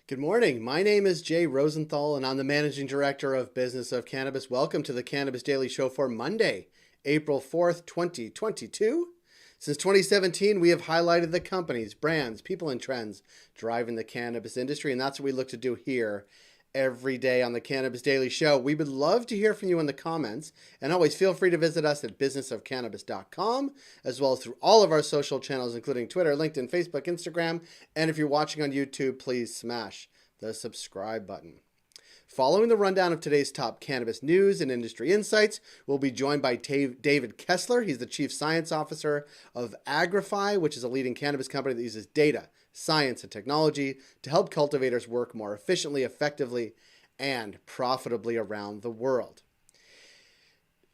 Good morning. My name is Jay Rosenthal, and I'm the Managing Director of Business of Cannabis. Welcome to the Cannabis Daily Show for Monday, April 4th, 2022. Since 2017, we have highlighted the companies, brands, people, and trends driving the cannabis industry, and that's what we look to do here every day on the Cannabis Daily Show. We would love to hear from you in the comments, and always feel free to visit us at businessofcannabis.com, as well as through all of our social channels, including Twitter, LinkedIn, Facebook, Instagram, and if you're watching on YouTube, please smash the subscribe button. Following the rundown of today's top cannabis news and industry insights, we'll be joined by David Kessler. He's the Chief Science Officer of Agrify, which is a leading cannabis company that uses data, science, and technology to help cultivators work more efficiently, effectively, and profitably around the world.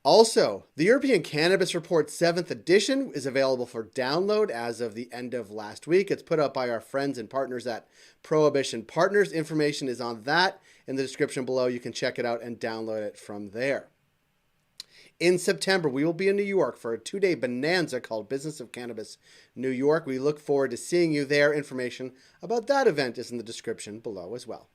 Also, the European Cannabis Report 7th edition is available for download as of the end of last week. It's put up by our friends and partners at Prohibition Partners. Information is on that in the description below. You can check it out and download it from there. In September, we will be in New York for a 2-day bonanza called Business of Cannabis New York. We look forward to seeing you there. Information about that event is in the description below as well.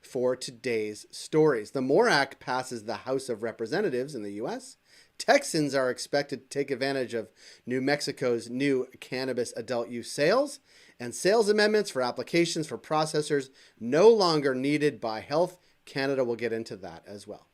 For today's stories, the MORE Act passes the House of Representatives in the U.S. Texans are expected to take advantage of New Mexico's new cannabis adult use sales, and sales amendments for applications for processors no longer needed by Health Canada. We'll get into that as well.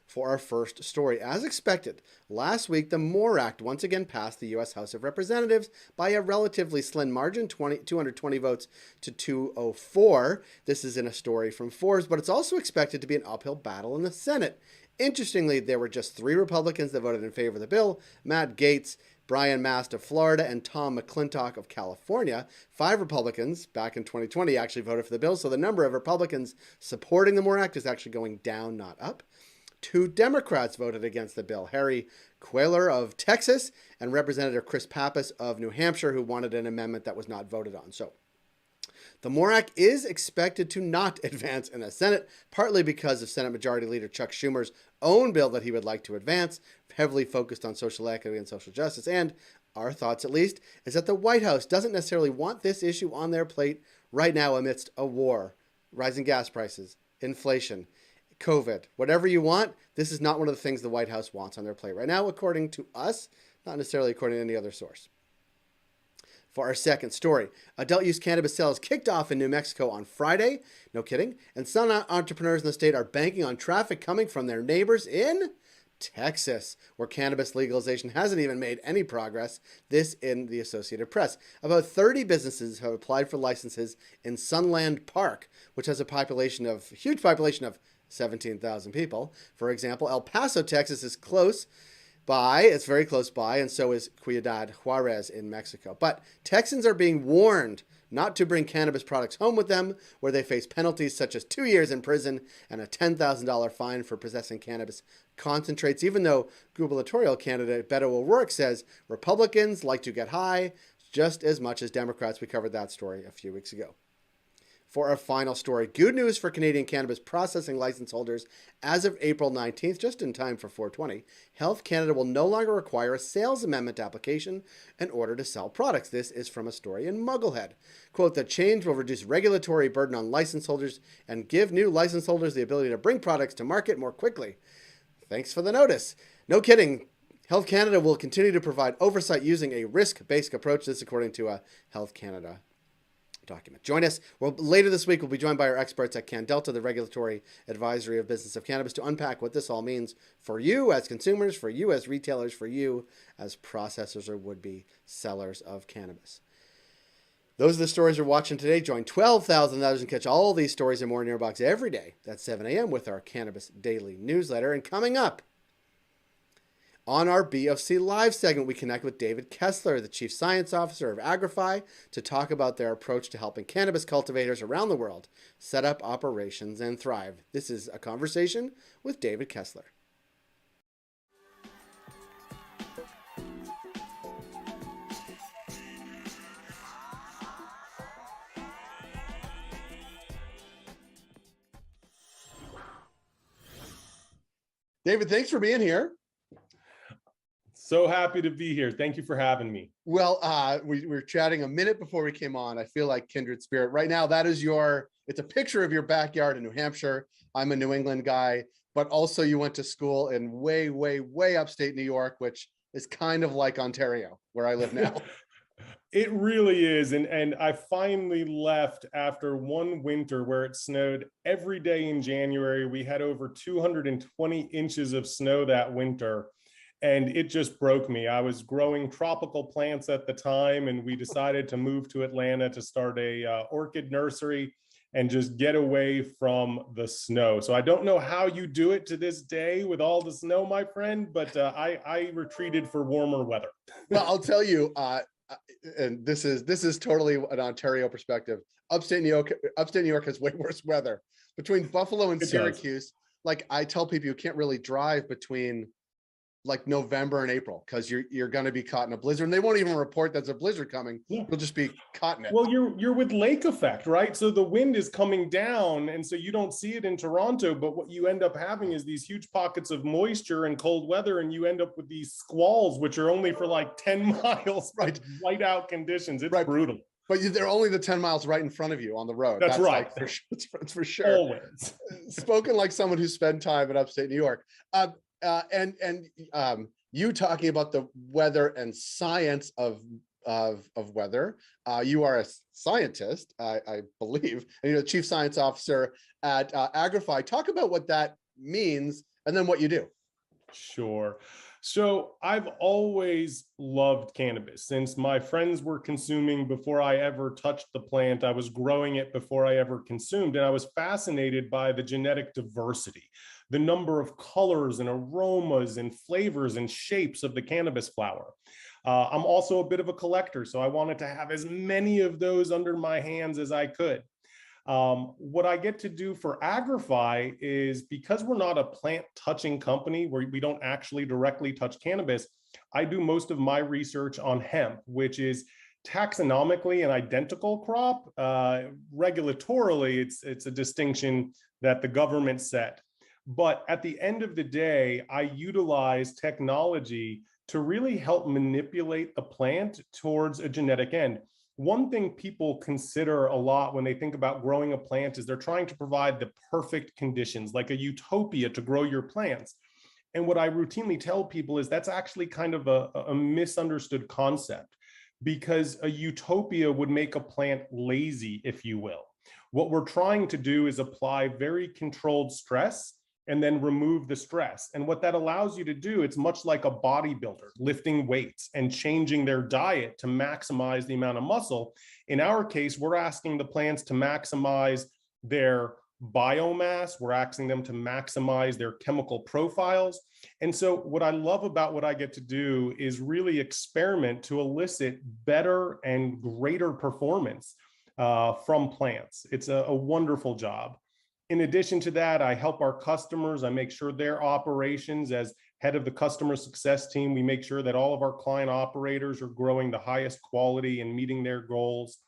For our first story, as expected, last week the MORE Act once again passed the U.S. House of Representatives by a relatively slim margin, 220 votes to 204. This is in a story from Forbes, but it's also expected to be an uphill battle in the Senate. Interestingly, there were just 3 Republicans that voted in favor of the bill: Matt Gaetz, Brian Mast of Florida, and Tom McClintock of California. 5 Republicans back in 2020 actually voted for the bill, so the number of Republicans supporting the MORE Act is actually going down, not up. 2 Democrats voted against the bill: Harry Quayler of Texas and Representative Chris Pappas of New Hampshire, who wanted an amendment that was not voted on. So the MORE Act is expected to not advance in the Senate, partly because of Senate Majority Leader Chuck Schumer's own bill that he would like to advance, heavily focused on social equity and social justice. And our thoughts, at least, is that the White House doesn't necessarily want this issue on their plate right now amidst a war, rising gas prices, inflation, COVID, whatever you want. This is not one of the things the White House wants on their plate right now, according to us, not necessarily according to any other source. For our second story, adult use cannabis sales kicked off in New Mexico on Friday. No kidding. And some entrepreneurs in the state are banking on traffic coming from their neighbors in Texas, where cannabis legalization hasn't even made any progress. This in the Associated Press. About 30 businesses have applied for licenses in Sunland Park, which has a huge population of 17,000 people. For example, El Paso, Texas is close by. It's very close by, and so is Ciudad Juarez in Mexico. But Texans are being warned not to bring cannabis products home with them, where they face penalties such as 2 years in prison and a $10,000 fine for possessing cannabis concentrates, even though gubernatorial candidate Beto O'Rourke says Republicans like to get high just as much as Democrats. We covered that story a few weeks ago. For our final story, good news for Canadian cannabis processing license holders. As of April 19th, just in time for 420, Health Canada will no longer require a sales amendment application in order to sell products. This is from a story in Mugglehead. Quote, the change will reduce regulatory burden on license holders and give new license holders the ability to bring products to market more quickly. Thanks for the notice. No kidding. Health Canada will continue to provide oversight using a risk-based approach. This according to a Health Canada document. Join us. Later this week, we'll be joined by our experts at CanDelta, the regulatory advisory of Business of Cannabis, to unpack what this all means for you as consumers, for you as retailers, for you as processors or would-be sellers of cannabis. Those are the stories we're watching today. Join 12,000 others and catch all these stories and more in your box every day at 7 a.m. with our Cannabis Daily newsletter. And coming up, on our BofC Live segment, we connect with David Kessler, the Chief Science Officer of Agrify, to talk about their approach to helping cannabis cultivators around the world set up operations and thrive. This is a conversation with David Kessler. David, thanks for being here. So happy to be here. Thank you for having me. Well, we were chatting a minute before we came on. I feel like kindred spirit. Right now, it's a picture of your backyard in New Hampshire. I'm a New England guy, but also you went to school in way, way, way upstate New York, which is kind of like Ontario, where I live now. It really is. And I finally left after one winter where it snowed every day in January. We had over 220 inches of snow that winter. And it just broke me. I was growing tropical plants at the time, and we decided to move to Atlanta to start a orchid nursery and just get away from the snow. So I don't know how you do it to this day with all the snow, my friend, but I retreated for warmer weather. Well, I'll tell you, and this is totally an Ontario perspective. Upstate New York has way worse weather. Between Buffalo and Syracuse, like I tell people, you can't really drive between like November and April because you're going to be caught in a blizzard, and they won't even report there's a blizzard coming. Yeah. You'll just be caught in it. Well, you're with lake effect, right? So the wind is coming down, and so you don't see it in Toronto, but what you end up having is these huge pockets of moisture and cold weather, and you end up with these squalls, which are only for like 10 miles, right? Whiteout conditions. It's brutal. But they're only the 10 miles right in front of you on the road. That's right. Like it's for sure. Always. Spoken like someone who spent time in upstate New York. You talking about the weather and science of weather. You are a scientist, I believe, and you're the chief science officer at Agrify. Talk about what that means and then what you do. Sure. So I've always loved cannabis since my friends were consuming before I ever touched the plant. I was growing it before I ever consumed, and I was fascinated by the genetic diversity, the number of colors and aromas and flavors and shapes of the cannabis flower. I'm also a bit of a collector, so I wanted to have as many of those under my hands as I could. What I get to do for Agrify is, because we're not a plant touching company where we don't actually directly touch cannabis, I do most of my research on hemp, which is taxonomically an identical crop. Regulatorily, it's a distinction that the government set. But at the end of the day, I utilize technology to really help manipulate the plant towards a genetic end. One thing people consider a lot when they think about growing a plant is they're trying to provide the perfect conditions, like a utopia to grow your plants. And what I routinely tell people is that's actually kind of a misunderstood concept, because a utopia would make a plant lazy, if you will. What we're trying to do is apply very controlled stress and then remove the stress. And what that allows you to do, it's much like a bodybuilder lifting weights and changing their diet to maximize the amount of muscle. In our case, we're asking the plants to maximize their biomass. We're asking them to maximize their chemical profiles. And so what I love about what I get to do is really experiment to elicit better and greater performance from plants. It's a wonderful job. In addition to that, I help our customers. I make sure their operations, as head of the customer success team, we make sure that all of our client operators are growing the highest quality and meeting their goals.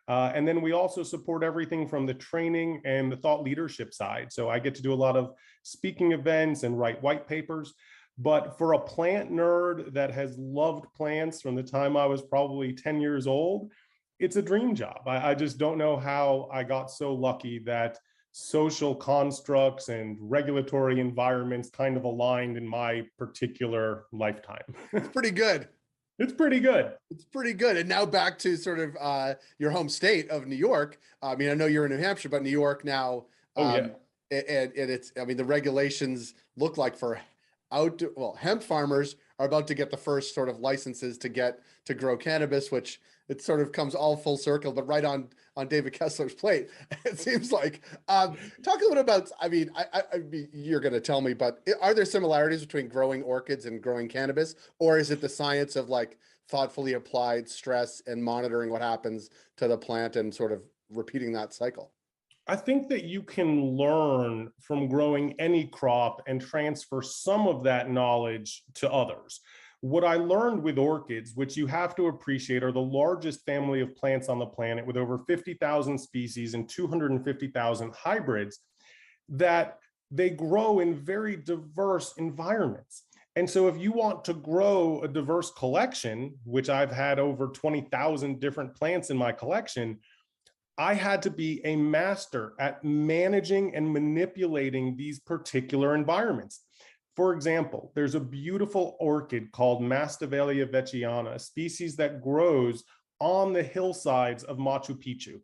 And then we also support everything from the training and the thought leadership side. So I get to do a lot of speaking events and write white papers. But for a plant nerd that has loved plants from the time I was probably 10 years old, it's a dream job. I just don't know how I got so lucky that social constructs and regulatory environments kind of aligned in my particular lifetime. It's pretty good. It's pretty good. It's pretty good. And now back to sort of your home state of New York. I mean, I know you're in New Hampshire, but New York now. And it's, I mean, the regulations look like for hemp farmers are about to get the first sort of licenses to grow cannabis, which it sort of comes all full circle, but right on David Kessler's plate, it seems like. Talk a little bit about, I mean, you're going to tell me, but are there similarities between growing orchids and growing cannabis, or is it the science of like thoughtfully applied stress and monitoring what happens to the plant and sort of repeating that cycle? I think that you can learn from growing any crop and transfer some of that knowledge to others. What I learned with orchids, which you have to appreciate, are the largest family of plants on the planet with over 50,000 species and 250,000 hybrids, that they grow in very diverse environments. And so if you want to grow a diverse collection, which I've had over 20,000 different plants in my collection, I had to be a master at managing and manipulating these particular environments. For example, there's a beautiful orchid called Masdevallia vechiana, a species that grows on the hillsides of Machu Picchu.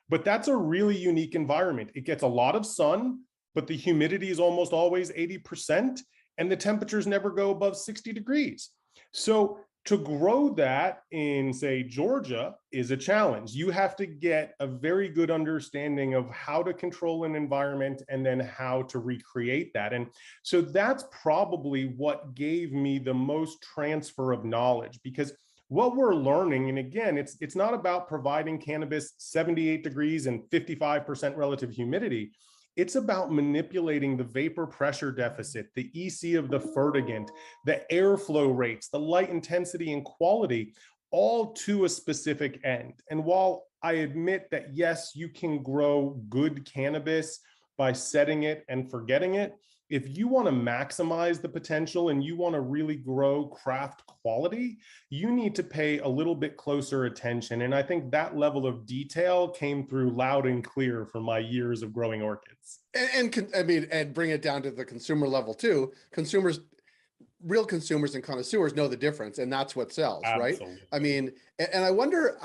But that's a really unique environment. It gets a lot of sun, but the humidity is almost always 80%, and the temperatures never go above 60 degrees. So to grow that in, say, Georgia is a challenge. You have to get a very good understanding of how to control an environment and then how to recreate that. And so that's probably what gave me the most transfer of knowledge, because what we're learning, and again, it's not about providing cannabis 78 degrees and 55% relative humidity. It's about manipulating the vapor pressure deficit, the EC of the fertigant, the airflow rates, the light intensity and quality, all to a specific end. And while I admit that, yes, you can grow good cannabis by setting it and forgetting it, if you want to maximize the potential and you want to really grow craft quality, you need to pay a little bit closer attention. And I think that level of detail came through loud and clear from my years of growing orchids. And bring it down to the consumer level too. Real consumers and connoisseurs know the difference, and that's what sells, right? Absolutely. I mean, and I wonder,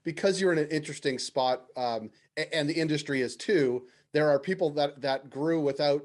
because you're in an interesting spot, and the industry is too. There are people that grew without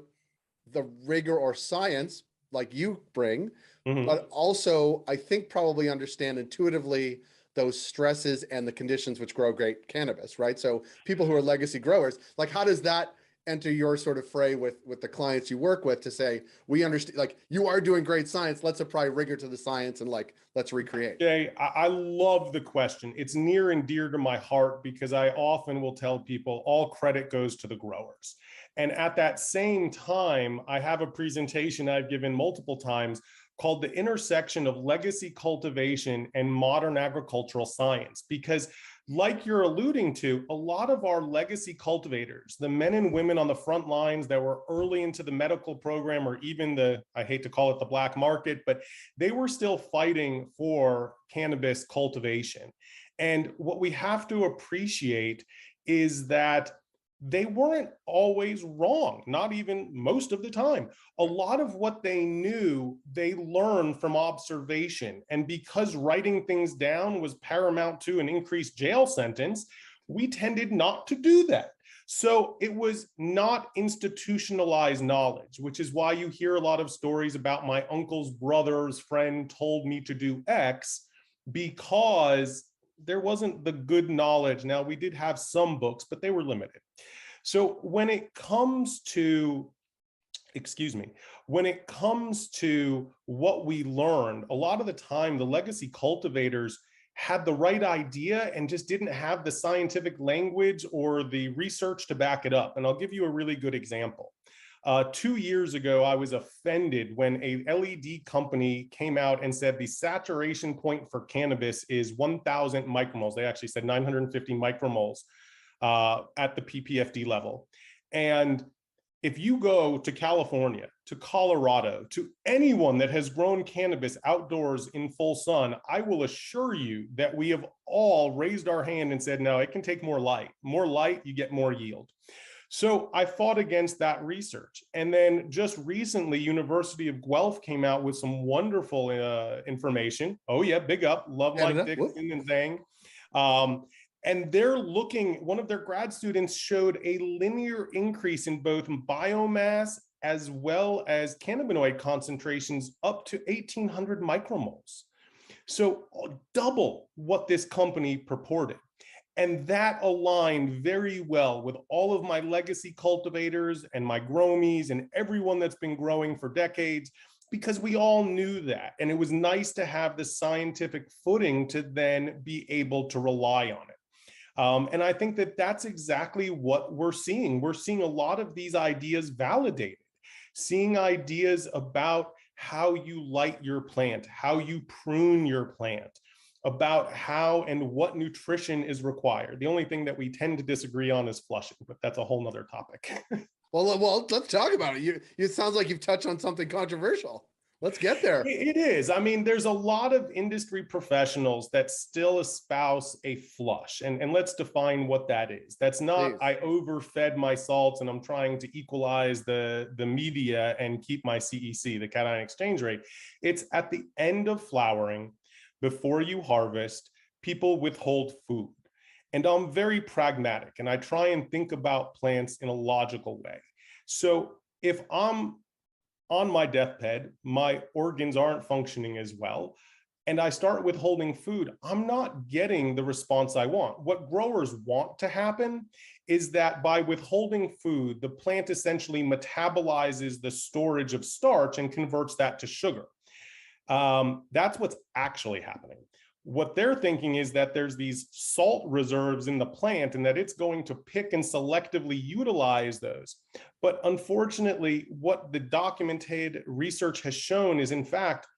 the rigor or science like you bring, but also I think probably understand intuitively those stresses and the conditions which grow great cannabis, right? So people who are legacy growers, like how does that enter your sort of fray with the clients you work with to say, we understand, like you are doing great science, let's apply rigor to the science and like, let's recreate. Jay, I love the question. It's near and dear to my heart because I often will tell people all credit goes to the growers. And at that same time, I have a presentation I've given multiple times called The Intersection of Legacy Cultivation and Modern Agricultural Science, because like you're alluding to, a lot of our legacy cultivators, the men and women on the front lines that were early into the medical program or even I hate to call it the black market, but they were still fighting for cannabis cultivation. And what we have to appreciate is that they weren't always wrong, not even most of the time. A lot of what they knew, they learned from observation. And because writing things down was paramount to an increased jail sentence, we tended not to do that. So it was not institutionalized knowledge, which is why you hear a lot of stories about my uncle's brother's friend told me to do X, because there wasn't the good knowledge. Now, we did have some books, but they were limited. So when it comes to, when it comes to what we learned, a lot of the time, the legacy cultivators had the right idea and just didn't have the scientific language or the research to back it up. And I'll give you a really good example. 2 years ago, I was offended when a LED company came out and said the saturation point for cannabis is 1,000 micromoles. They actually said 950 micromoles at the PPFD level. And if you go to California, to Colorado, to anyone that has grown cannabis outdoors in full sun, I will assure you that we have all raised our hand and said, no, it can take more light. More light, you get more yield. So I fought against that research. And then just recently, University of Guelph came out with some wonderful information. Oh yeah, big up, love Mike Dixon and Zhang. And they're looking, one of their grad students showed a linear increase in both biomass as well as cannabinoid concentrations up to 1,800 micromoles. So double what this company purported. And that aligned very well with all of my legacy cultivators and my gromies and everyone that's been growing for decades, because we all knew that. And it was nice to have the scientific footing to then be able to rely on it. And I think that that's exactly what we're seeing. We're seeing a lot of these ideas validated, seeing ideas about how you light your plant, how you prune your plant, about how and what nutrition is required. The only thing that we tend to disagree on is flushing, but that's a whole nother topic. Well, let's talk about it. It sounds like you've touched on something controversial. Let's get there. It is. I mean, there's a lot of industry professionals that still espouse a flush. And let's define what that is. That's not, Please. I overfed my salts and I'm trying to equalize the media and keep my CEC, the cation exchange rate. It's at the end of flowering, before you harvest, people withhold food. And I'm very pragmatic and I try and think about plants in a logical way. So if I'm on my deathbed, my organs aren't functioning as well, and I start withholding food, I'm not getting the response I want. What growers want to happen is that by withholding food, the plant essentially metabolizes the storage of starch and converts that to sugar. That's what's actually happening. What they're thinking is that there's these salt reserves in the plant and that it's going to pick and selectively utilize those. But unfortunately, what the documented research has shown is, in fact,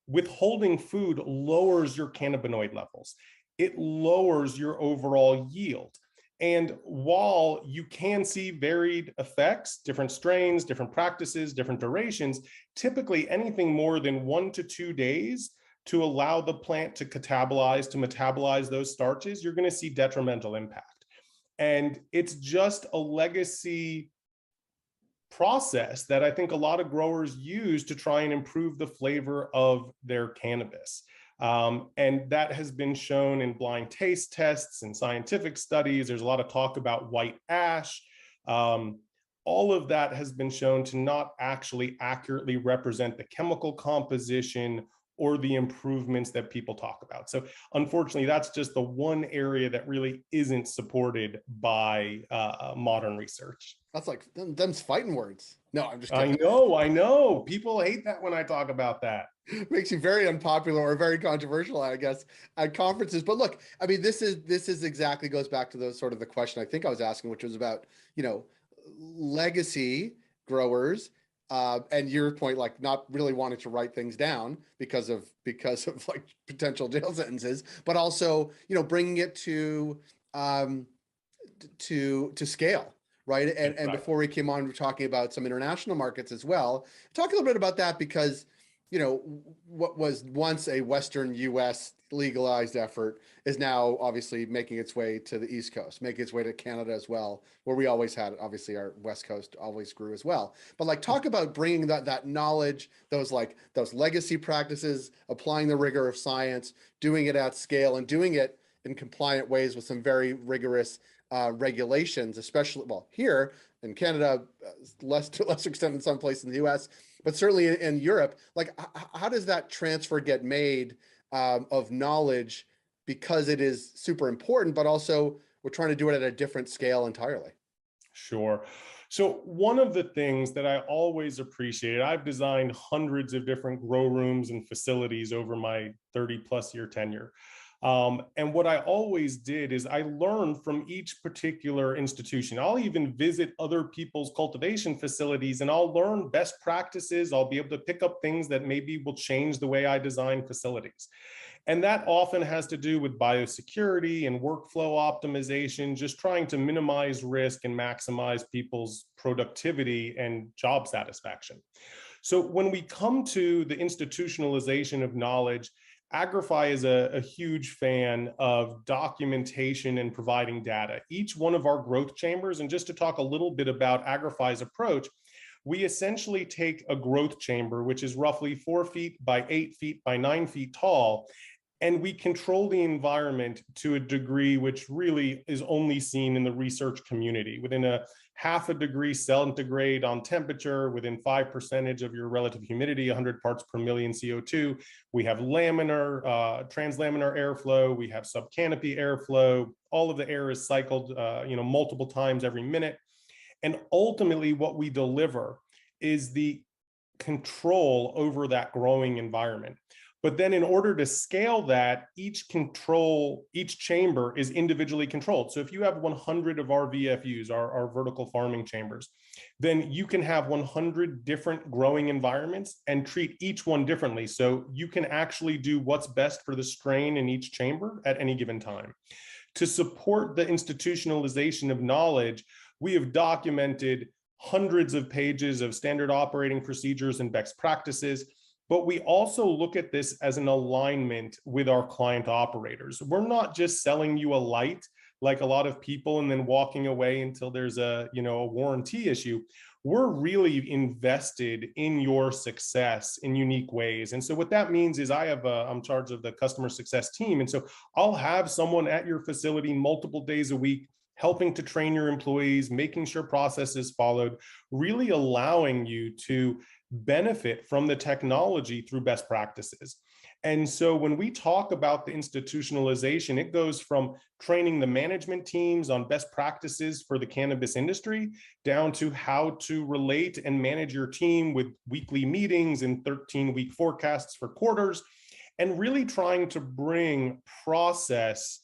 withholding food lowers your cannabinoid levels. It lowers your overall yield. And while you can see varied effects, different strains, different practices, different durations, typically anything more than 1 to 2 days to allow the plant to metabolize those starches, you're going to see detrimental impact. And it's just a legacy process that I think a lot of growers use to try and improve the flavor of their cannabis. And that has been shown in blind taste tests and scientific studies. There's a lot of talk about white ash. All of that has been shown to not actually accurately represent the chemical composition or the improvements that people talk about. So unfortunately, that's just the one area that really isn't supported by modern research. That's like them's fighting words. No, I'm just kidding. I know. People hate that when I talk about that. Makes you very unpopular or very controversial, I guess, at conferences. But look, I mean, this is exactly goes back to those sort of the question I think I was asking, which was about, legacy growers. And your point, like not really wanting to write things down because of like potential jail sentences, but also, bringing it to scale. Right. And Right. Before we came on, we were talking about some international markets as well. Talk a little bit about that because, what was once a Western US legalized effort is now obviously making its way to the East Coast, making its way to Canada as well, where we always had, obviously our West Coast always grew as well. But like, talk about bringing that knowledge, those legacy practices, applying the rigor of science, doing it at scale and doing it in compliant ways with some very rigorous regulations, especially, well, here in Canada, less to lesser extent in some places in the US, but certainly in Europe. Like, how does that transfer get made of knowledge? Because it is super important, but also we're trying to do it at a different scale entirely. Sure. So one of the things that I always appreciate, I've designed hundreds of different grow rooms and facilities over my 30 plus year tenure. And what I always did is I learned from each particular institution. I'll even visit other people's cultivation facilities and I'll learn best practices. I'll be able to pick up things that maybe will change the way I design facilities. And that often has to do with biosecurity and workflow optimization, just trying to minimize risk and maximize people's productivity and job satisfaction. So when we come to the institutionalization of knowledge, Agrify is a huge fan of documentation and providing data. Each one of our growth chambers, and just to talk a little bit about Agrify's approach, we essentially take a growth chamber, which is roughly 4 feet by 8 feet by 9 feet tall, and we control the environment to a degree which really is only seen in the research community, within a 0.5 degree centigrade on temperature, within 5% of your relative humidity, 100 parts per million CO2. We have laminar, translaminar airflow. We have subcanopy airflow. All of the air is cycled, multiple times every minute. And ultimately what we deliver is the control over that growing environment. But then in order to scale that, each chamber is individually controlled. So if you have 100 of our VFUs, our vertical farming chambers, then you can have 100 different growing environments and treat each one differently. So you can actually do what's best for the strain in each chamber at any given time. To support the institutionalization of knowledge, we have documented hundreds of pages of standard operating procedures and best practices. But we also look at this as an alignment with our client operators. We're not just selling you a light like a lot of people and then walking away until there's a warranty issue. We're really invested in your success in unique ways. And so what that means is I'm in charge of the customer success team. And so I'll have someone at your facility multiple days a week helping to train your employees, making sure process is followed, really allowing you to benefit from the technology through best practices. And so when we talk about the institutionalization, it goes from training the management teams on best practices for the cannabis industry down to how to relate and manage your team with weekly meetings and 13-week forecasts for quarters, and really trying to bring process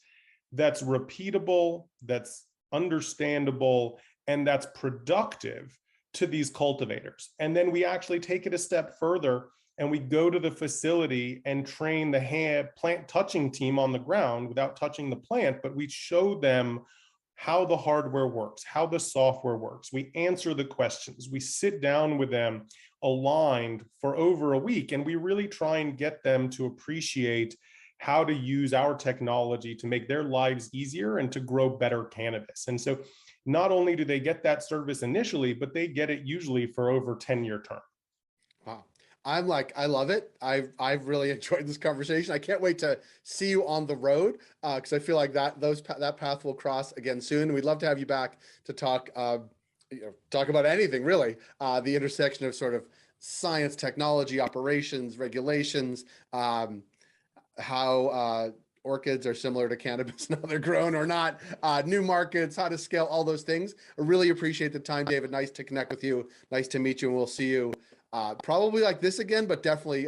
that's repeatable, that's understandable, and that's productive to these cultivators. And then we actually take it a step further and we go to the facility and train the plant touching team on the ground without touching the plant, but we show them how the hardware works, how the software works. We answer the questions. We sit down with them aligned for over a week, and we really try and get them to appreciate how to use our technology to make their lives easier and to grow better cannabis. And so not only do they get that service initially, but they get it usually for over 10-year term. Wow. I love it. I've really enjoyed this conversation. I can't wait to see you on the road because I feel like that path will cross again soon. We'd love to have you back to talk about anything really. The intersection of sort of science, technology, operations, regulations, how orchids are similar to cannabis and how they're grown or not, new markets, how to scale, all those things. I really appreciate the time, David. Nice to connect with you. Nice to meet you. And we'll see you probably like this again, but definitely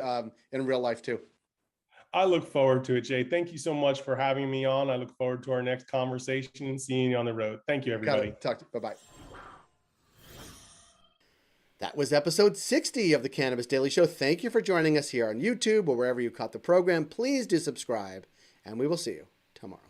in real life too. I look forward to it, Jay. Thank you so much for having me on. I look forward to our next conversation and seeing you on the road. Thank you, everybody. Talk to you. Bye-bye. That was episode 60 of the Cannabis Daily Show. Thank you for joining us here on YouTube or wherever you caught the program. Please do subscribe, and we will see you tomorrow.